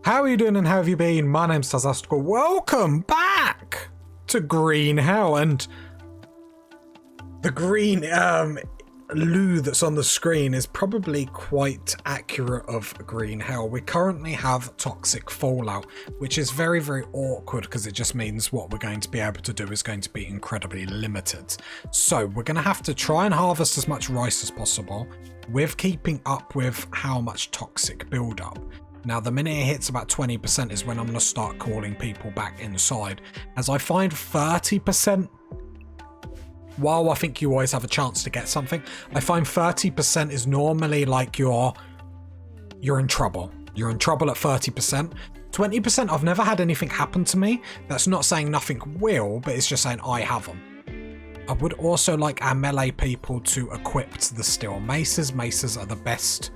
How are you doing and how have you been? My name's Tazastical. Welcome back to Green Hell, and the green loo that's on the screen is probably quite accurate of Green Hell. We currently have toxic fallout, which is very, very awkward because it just means what we're going to be able to do is going to be incredibly limited. So we're going to have to try and harvest as much rice as possible with keeping up with how much toxic buildup. Now, the minute it hits about 20% is when I'm going to start calling people back inside, as I find 30%, while I think you always have a chance to get something, I find 30% is normally like you're in trouble. You're in trouble at 30%. 20%, I've never had anything happen to me. That's not saying nothing will, but it's just saying I haven't. I would also like our melee people to equip the steel maces. Maces are the best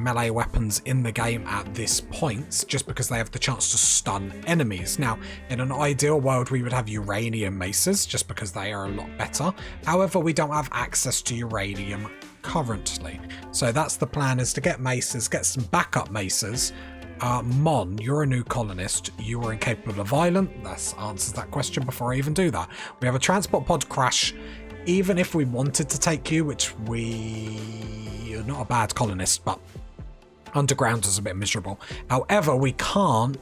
melee weapons in the game at this point, just because they have the chance to stun enemies. Now, in an ideal world, we would have uranium maces, just because they are a lot better. However, we don't have access to uranium currently. So that's the plan, is to get maces, get some backup maces. Mon, you're a new colonist. You are incapable of violence. That answers that question before I even do that. We have a transport pod crash. Even if we wanted to take you, which you're not a bad colonist, but underground is a bit miserable. However, we can't,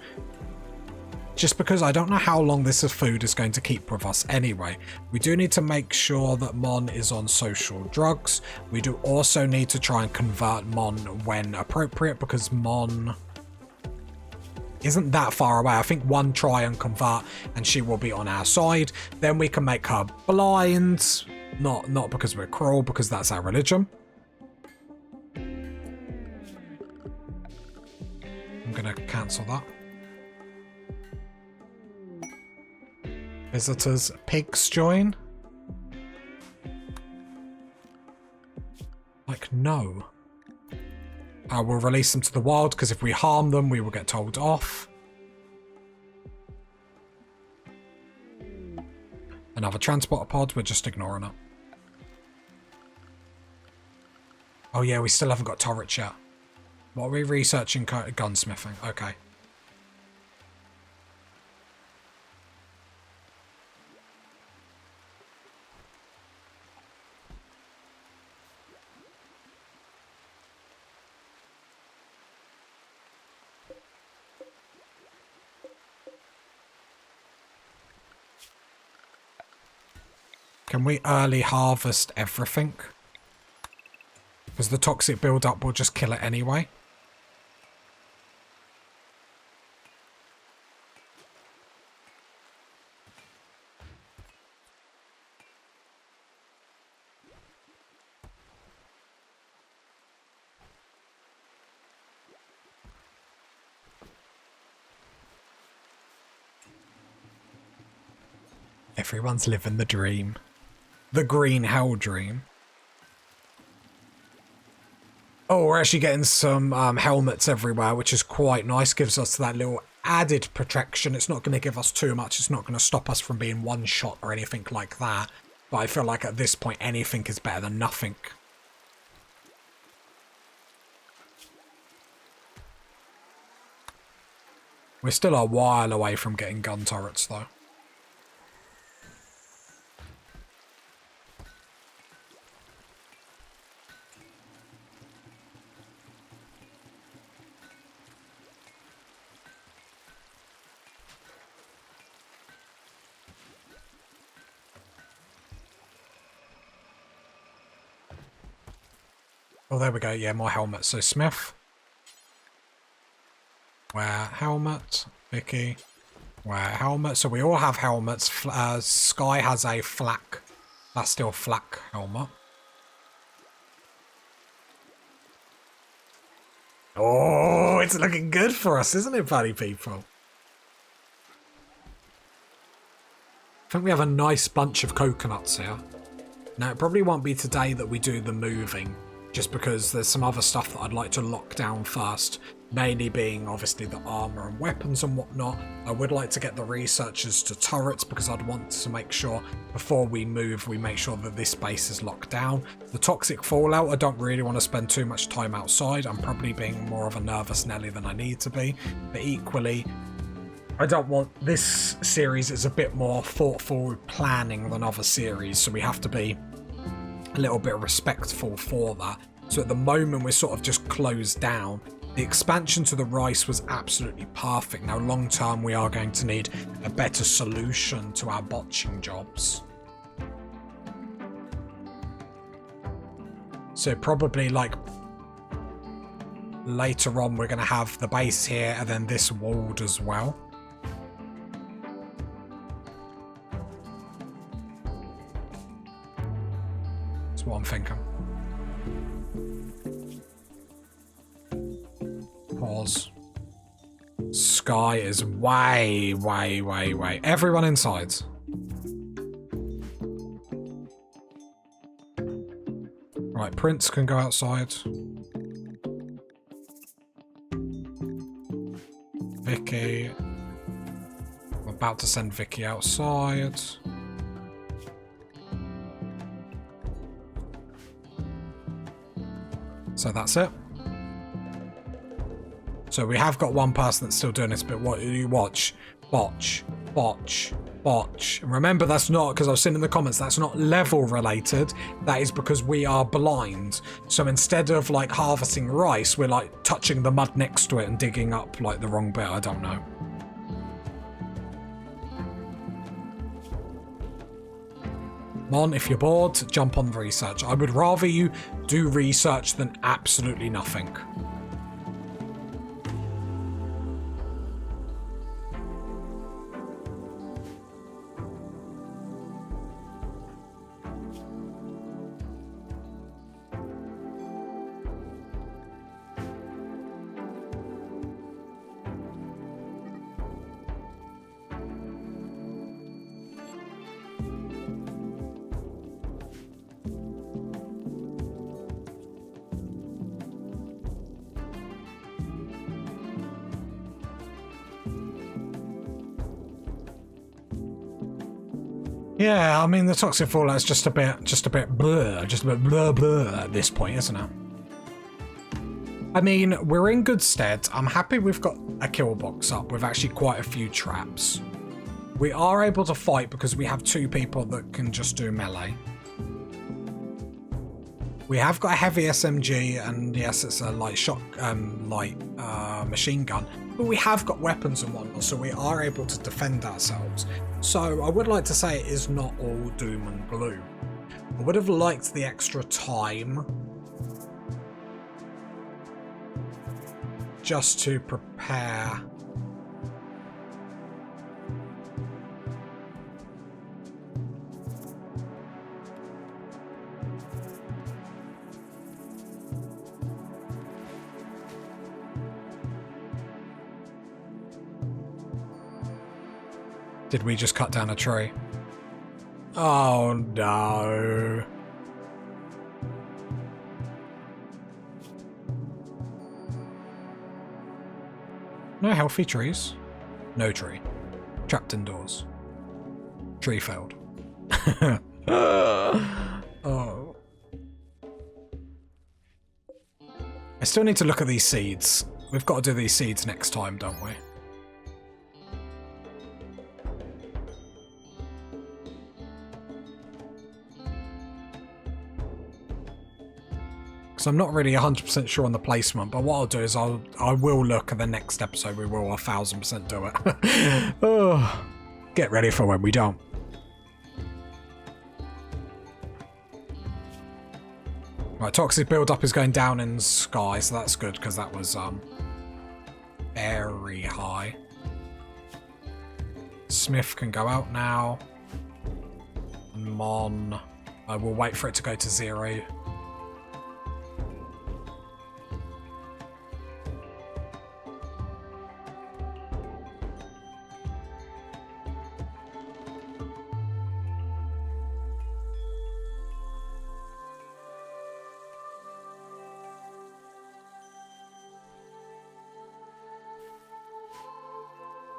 just because I don't know how long this food is going to keep with us anyway. We do need to make sure that Mon is on social drugs. We do also need to try and convert Mon when appropriate, because Mon isn't that far away. I think one try and convert and she will be on our side. Then we can make her blind. Not because we're cruel, because that's our religion. I'm gonna cancel that. Visitors, pigs join? Like, no. We'll release them to the wild, because if we harm them, we will get told off. Another transporter pod, we're just ignoring it. Oh yeah, we still haven't got turrets yet. What are we researching? Gunsmithing, okay. Can we early harvest everything? Because the toxic build-up will just kill it anyway. Everyone's living the dream. The Green Hell dream. Oh, we're actually getting some helmets everywhere, which is quite nice. Gives us that little added protection. It's not going to give us too much. It's not going to stop us from being one shot or anything like that. But I feel like at this point, anything is better than nothing. We're still a while away from getting gun turrets, though. Oh, there we go. Yeah, more helmets. So Smith. Wear helmet. Vicky. Wear helmet. So we all have helmets. Sky has a flak. That's still flak helmet. Oh, it's looking good for us, isn't it, buddy people? I think we have a nice bunch of coconuts here. Now, it probably won't be today that we do the moving, just because there's some other stuff that I'd like to lock down first. mainly being obviously the armor and weapons and whatnot. I would like to get the researchers to turrets because I'd want to make sure before we move, we make sure that this base is locked down. The toxic fallout, I don't really want to spend too much time outside. I'm probably being more of a nervous Nelly than I need to be, but equally, I don't want... This series is a bit more thoughtful with planning than other series, so we have to be a little bit respectful for that. So at the moment, we're sort of just closed down. The expansion to the rice was absolutely perfect. Now, long term, we are going to need a better solution to our botching jobs. So probably like later on, we're going to have the base here and then this walled as well. That's what I'm thinking. Pause. Sky is way. Everyone inside. Right, Prince can go outside. Vicky. I'm about to send Vicky outside. So that's it. So we have got one person that's still doing this, but what you watch, botch. And remember, that's not, because I was seeing in the comments, that's not level related. That is because we are blind. So instead of like harvesting rice, we're like touching the mud next to it and digging up like the wrong bit. I don't know. Mon, if you're bored, jump on research. I would rather you do research than absolutely nothing. Yeah, I mean the toxic fallout is just a bit blur, at this point, isn't it? I mean, we're in good stead. I'm happy we've got a kill box up with actually quite a few traps. We are able to fight because we have two people that can just do melee. We have got a heavy SMG, and yes, it's a light machine gun, but we have got weapons and whatnot, so we are able to defend ourselves. So I would like to say it is not all doom and gloom. I would have liked the extra time just to prepare. Did we just cut down a tree? Oh no. No healthy trees. No tree. Trapped indoors. Tree failed. Oh. I still need to look at these seeds. We've got to do these seeds next time, don't we? Because I'm not really 100% sure on the placement, but what I'll do is I will look at the next episode. We will 1000% do it. Oh, get ready for when we don't. Right, toxic build-up is going down in the sky, so that's good because that was very high. Smith can go out now. Mon, I will wait for it to go to 0.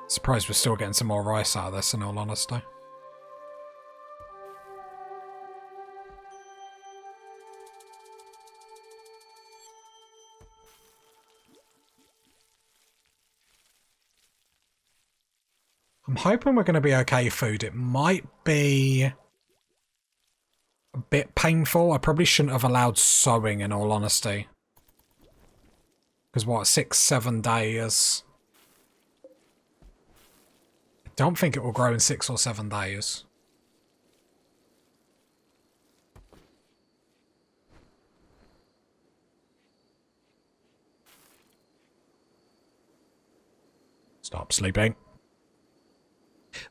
Surprised we're still getting some more rice out of this, in all honesty. I'm hoping we're going to be okay food. It might be a bit painful. I probably shouldn't have allowed sowing, in all honesty. Because what, 6-7 days? I don't think it will grow in 6 or 7 days. Stop sleeping.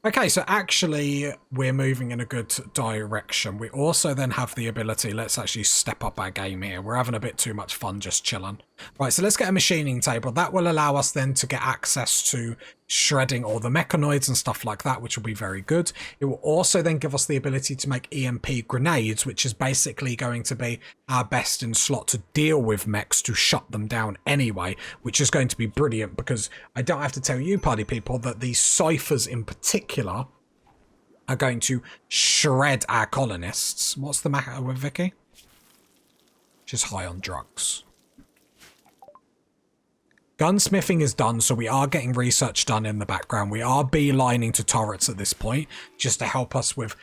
Okay, so actually we're moving in a good direction. We also then have the ability, let's actually step up our game here. We're having a bit too much fun just chilling. Right, so let's get a machining table. That will allow us then to get access to shredding all the mechanoids and stuff like that, which will be very good. It will also then give us the ability to make EMP grenades, which is basically going to be our best in slot to deal with mechs, to shut them down anyway, which is going to be brilliant because I don't have to tell you, party people, that these ciphers in particular are going to shred our colonists. What's the matter with Vicky? She's high on drugs. Gunsmithing is done, so we are getting research done in the background. We are beelining to turrets at this point, just to help us with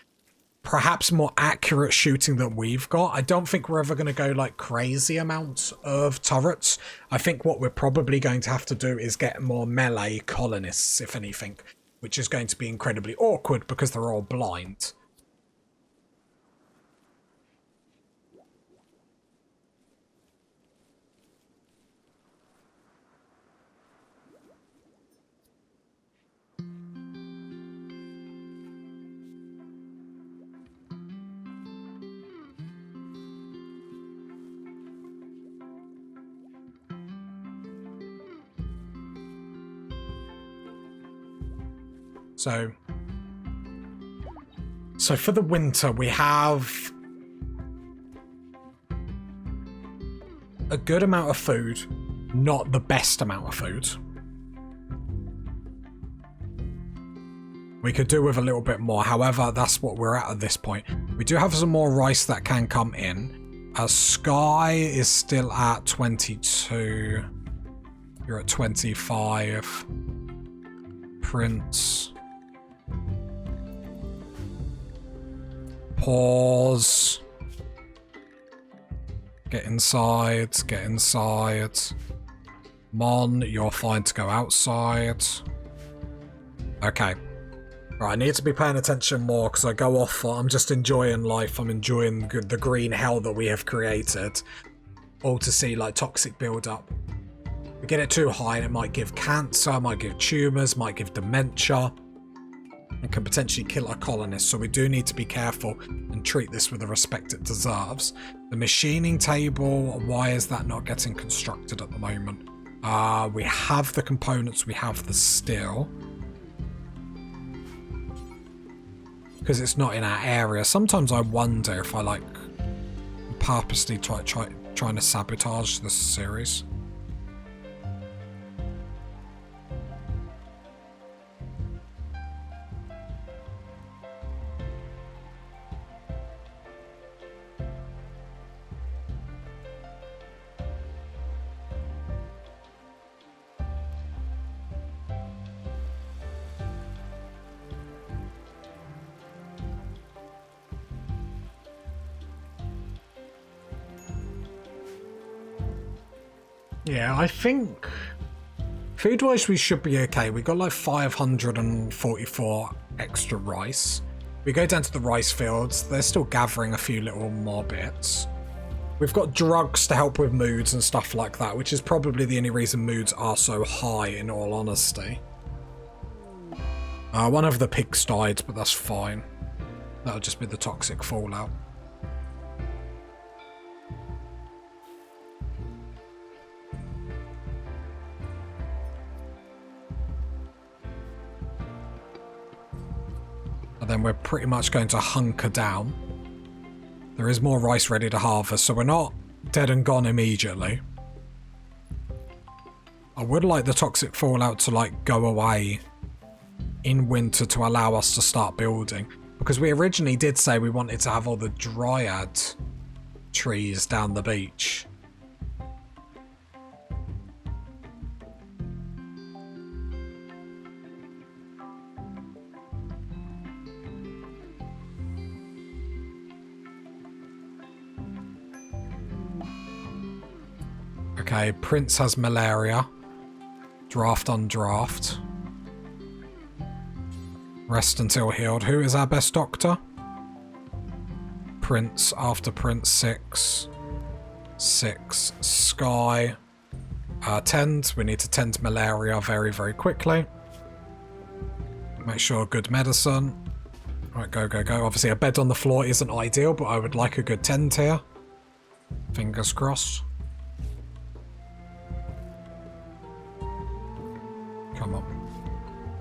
perhaps more accurate shooting than we've got. I don't think we're ever going to go like crazy amounts of turrets. I think what we're probably going to have to do is get more melee colonists, if anything, which is going to be incredibly awkward because they're all blind. So for the winter, we have a good amount of food, not the best amount of food. We could do with a little bit more. However, that's what we're at this point. We do have some more rice that can come in. Sky is still at 22. You're at 25. Prince. Pause. Get inside, get inside. Mon, you're fine to go outside. Okay. Right, I need to be paying attention more because I go off. I'm just enjoying life. I'm enjoying the green hell that we have created. All to see like toxic build up. We get it too high and it might give cancer, might give tumours, might give dementia. And can potentially kill a colonist, so we do need to be careful and treat this with the respect it deserves. The machining table, why is that not getting constructed at the moment? We have the components, we have the steel. Because it's not in our area. Sometimes I wonder if I like purposely trying to sabotage this series. Yeah, I think food-wise we should be okay. We got like 544 extra rice. We go down to the rice fields. They're still gathering a few little more bits. We've got drugs to help with moods and stuff like that, which is probably the only reason moods are so high, in all honesty. One of the pigs died, but that's fine. That'll just be the toxic fallout. And then we're pretty much going to hunker down. There is more rice ready to harvest, so we're not dead and gone immediately. I would like the toxic fallout to like go away in winter to allow us to start building. Because we originally did say we wanted to have all the dryad trees down the beach. Okay, Prince has malaria. Draft on draft. Rest until healed. Who is our best doctor? Prince. After Prince, 6. 6. Sky. Tend. We need to tend malaria very, very quickly. Make sure good medicine. Right, go, go, go. Obviously, a bed on the floor isn't ideal, but I would like a good tend here. Fingers crossed. Come on.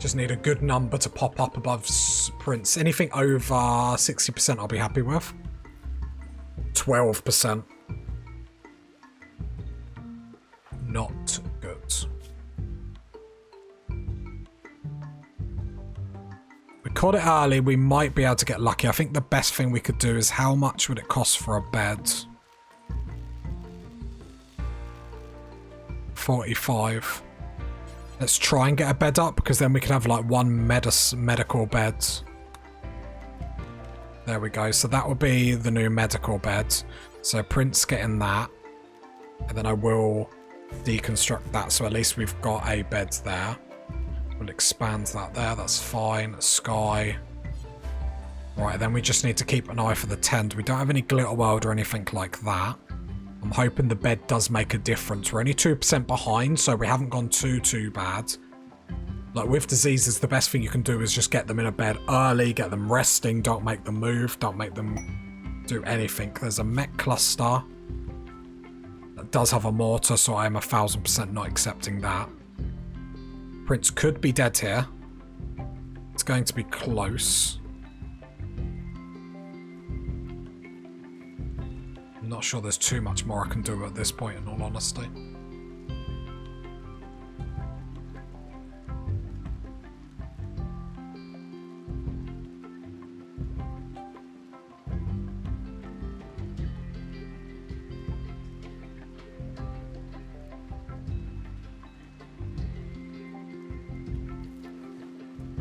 Just need a good number to pop up above Prince. Anything over 60% I'll be happy with. 12%. Not good. We caught it early. We might be able to get lucky. I think the best thing we could do is how much would it cost for a bed? 45. Let's try and get a bed up, because then we can have like one medical bed. There we go. So that will be the new medical bed. So Prince getting that. And then I will deconstruct that. So at least we've got a bed there. We'll expand that there. That's fine. Sky. Right, then we just need to keep an eye for the tent. We don't have any glitter world or anything like that. I'm hoping the bed does make a difference. We're only 2% behind, so we haven't gone too bad. Like, with diseases, the best thing you can do is just get them in a bed early, get them resting, don't make them move, don't make them do anything. There's a mech cluster that does have a mortar, so I am 1000% not accepting that. Prince could be dead here. It's going to be close. I'm not sure there's too much more I can do at this point, in all honesty.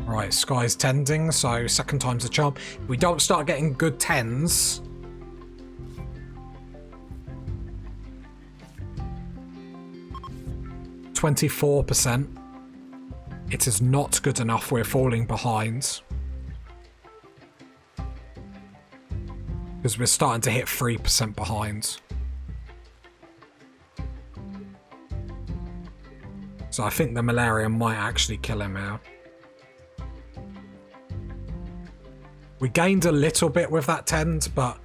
Right, Sky's tending, so second time's a charm. If we don't start getting good tens... 24%. It is not good enough. We're falling behind. Because we're starting to hit 3% behind. So I think the malaria might actually kill him here. We gained a little bit with that tend, but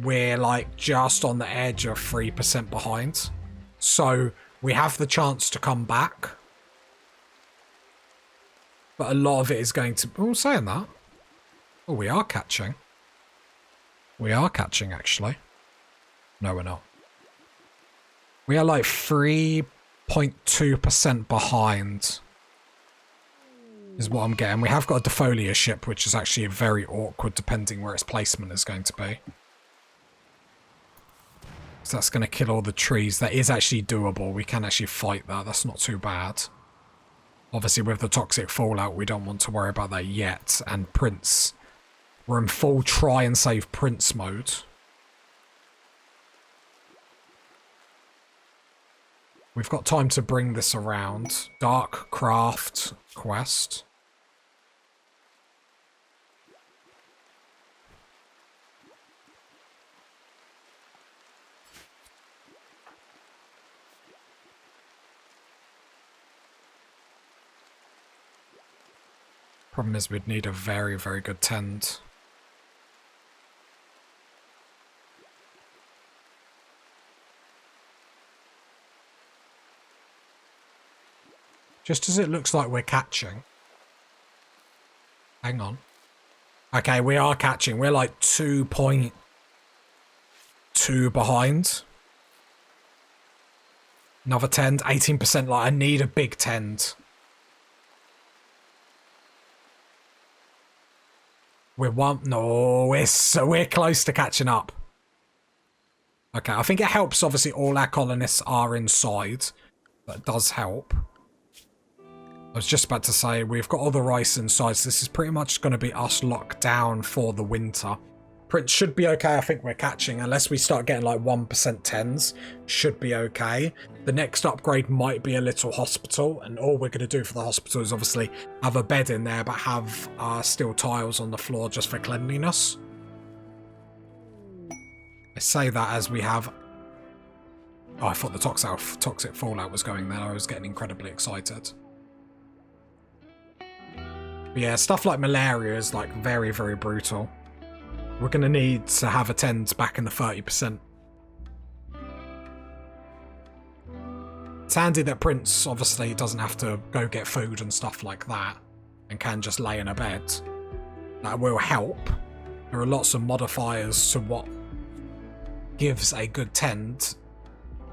we're like just on the edge of 3% behind. So we have the chance to come back. But a lot of it is going to... Oh, saying that. Oh, we are catching. We are catching, actually. No, we're not. We are like 3.2% behind. Is what I'm getting. We have got a defolier ship, which is actually very awkward depending where its placement is going to be. So that's going to kill all the trees. That is actually doable. We can actually fight that. That's not too bad. Obviously, with the toxic fallout, we don't want to worry about that yet. And Prince. We're in full try and save Prince mode. We've got time to bring this around. Dark Craft quest. Problem is we'd need a very, very good tend. Just as it looks like we're catching. Hang on. Okay, we are catching. We're like 2.2 behind. Another tend, 18%. Like, I need a big tend. No, we're close to catching up. Okay, I think it helps. Obviously, all our colonists are inside. That does help. I was just about to say, we've got all the rice inside, so this is pretty much going to be us locked down for the winter. Prince should be okay. I think we're catching, unless we start getting like 1% 10s. Should be okay. The next upgrade might be a little hospital, and all we're going to do for the hospital is obviously have a bed in there, but have steel tiles on the floor just for cleanliness. I say that as we have... Oh, I thought the toxic fallout was going there. I was getting incredibly excited. But yeah, stuff like malaria is like very, very brutal. We're going to need to have attends back in the 30%. It's handy that Prince obviously doesn't have to go get food and stuff like that, and can just lay in a bed. That will help. There are lots of modifiers to what gives a good tent.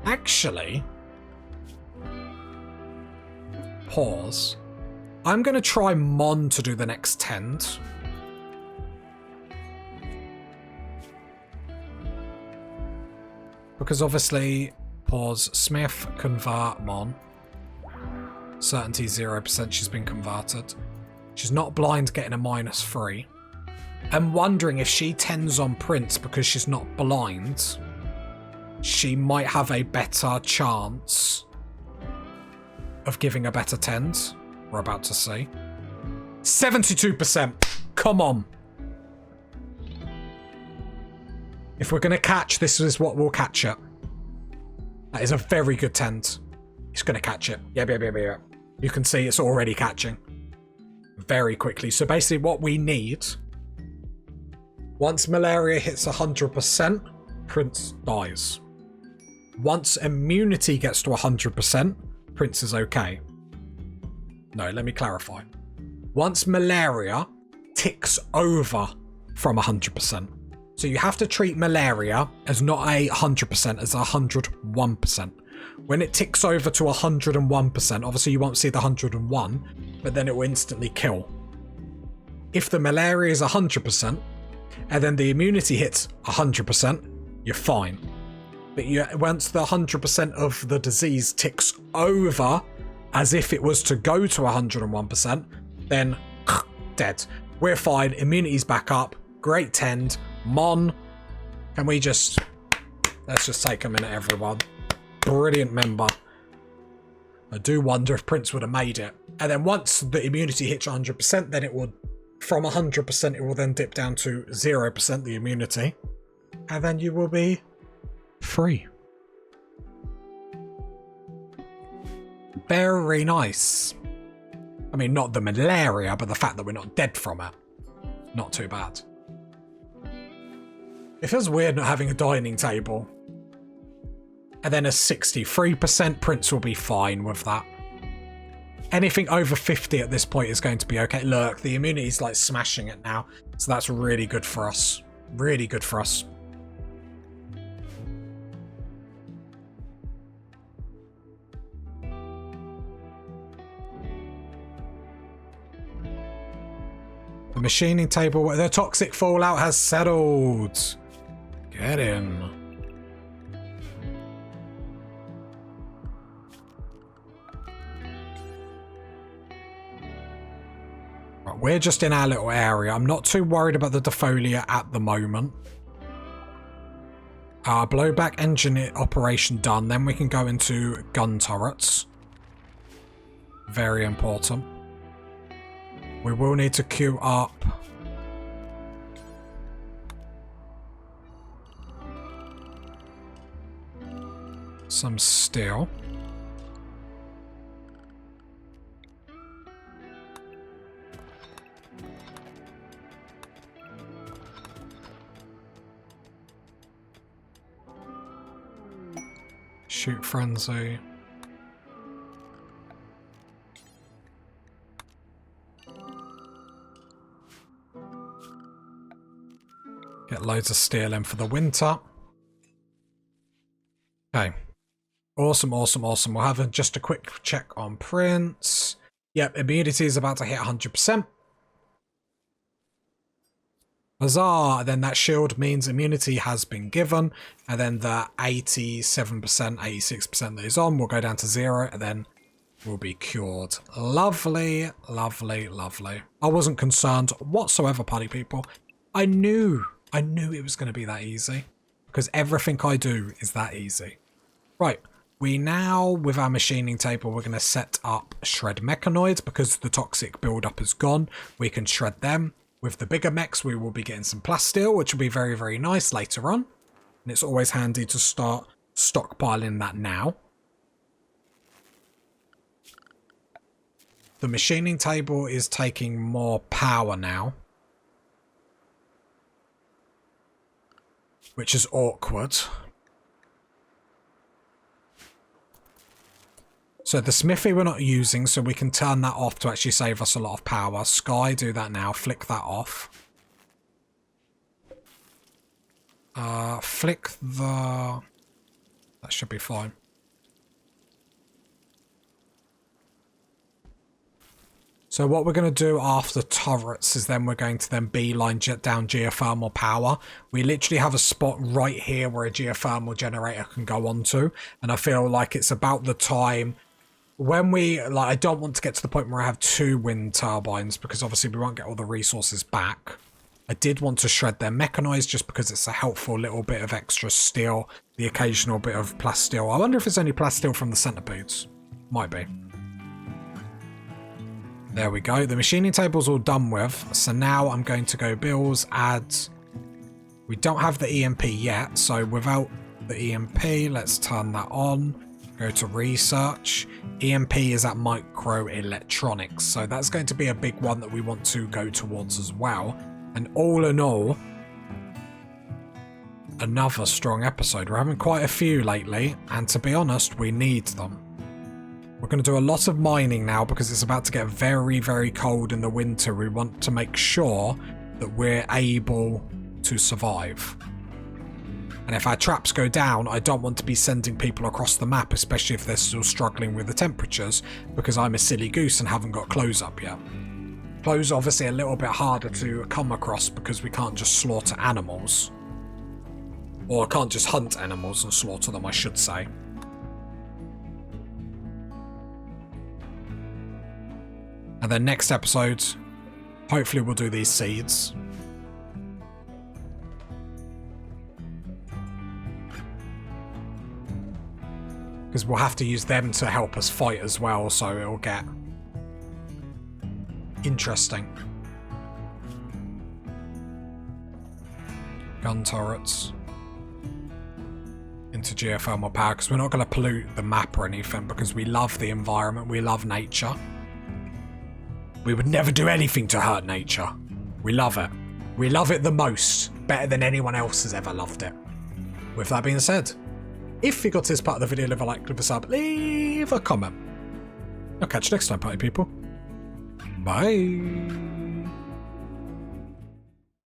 Actually, pause. I'm going to try Mon to do the next tent. Because obviously, pause, Smith, convert, Mon. Certainty 0%, she's been converted. She's not blind, getting a -3. I'm wondering if she tends on Prince because she's not blind, she might have a better chance of giving a better tend. We're about to see. 72%! Come on! If we're going to catch, this is what we'll catch it. That is a very good tent. It's going to catch it. Yeah. You can see it's already catching. Very quickly. So basically what we need... Once malaria hits 100%, Prince dies. Once immunity gets to 100%, Prince is okay. No, let me clarify. Once malaria ticks over from 100%. So you have to treat malaria as not 100%, as 101%. When it ticks over to 101%, obviously you won't see the 101, but then it will instantly kill. If the malaria is 100%, and then the immunity hits 100%, you're fine. But once the 100% of the disease ticks over, as if it was to go to 101%, then dead. We're fine, immunity's back up, great tend. Mon, can we just... Let's just take a minute, everyone. Brilliant member. I do wonder if Prince would have made it. And then once the immunity hits 100%, then it would... From 100%, it will then dip down to 0%, the immunity. And then you will be free. Very nice. I mean, not the malaria, but the fact that we're not dead from it. Not too bad. It feels weird not having a dining table. And then a 63%, Prince will be fine with that. Anything over 50 at this point is going to be okay. Look, the immunity's like smashing it now. So that's really good for us. Really good for us. The machining table, the toxic fallout has settled. Get in. Right, we're just in our little area. I'm not too worried about the defolier at the moment. Blowback engine operation done. Then we can go into gun turrets. Very important. We will need to queue up some steel. Shoot frenzy. Get loads of steel in for the winter. Okay. Awesome, awesome, awesome. We'll have just a quick check on Prince. Yep, immunity is about to hit 100%. Huzzah! Then that shield means immunity has been given, and then the 87%, 86% that is on will go down to 0, and then we'll be cured. Lovely, lovely, lovely. I wasn't concerned whatsoever, party people. I knew it was going to be that easy, because everything I do is that easy. Right, we now, with our machining table, we're going to set up shred mechanoids, because the toxic buildup is gone. We can shred them. With the bigger mechs, we will be getting some plasteel, which will be very, very nice later on. And it's always handy to start stockpiling that now. The machining table is taking more power now, which is awkward. So the smithy we're not using, so we can turn that off to actually save us a lot of power. Sky, do that now. Flick that off. Flick the... That should be fine. So what we're going to do after turrets is then we're going to then beeline down geothermal power. We literally have a spot right here where a geothermal generator can go onto. And I feel like it's about the time... When we, like, I don't want to get to the point where I have 2 wind turbines, because obviously we won't get all the resources back. I did want to shred their mechanized just because it's a helpful little bit of extra steel, the occasional bit of plasteel. I wonder if it's only plasteel from the centipedes. Might be. There we go. The machining table's all done with. So now I'm going to go bills, add. We don't have the EMP yet, so without the EMP, let's turn that on. Go to research. EMP is at microelectronics, so that's going to be a big one that we want to go towards as well. And all in all, another strong episode. We're having quite a few lately, and to be honest, we need them. We're going to do a lot of mining now because it's about to get very, very cold in the winter. We want to make sure that we're able to survive. And if our traps go down, I don't want to be sending people across the map, especially if they're still struggling with the temperatures, because I'm a silly goose and haven't got clothes up yet. Clothes are obviously a little bit harder to come across because we can't just slaughter animals. Or I can't just hunt animals and slaughter them, I should say. And then next episode, hopefully we'll do these seeds. Because we'll have to use them to help us fight as well, so it'll get interesting. Gun turrets. Into geothermal power, because we're not going to pollute the map or anything, because we love the environment, we love nature. We would never do anything to hurt nature. We love it. We love it the most, better than anyone else has ever loved it. With that being said, if you got to this part of the video, leave a like, leave a sub, leave a comment. I'll catch you next time, party people. Bye.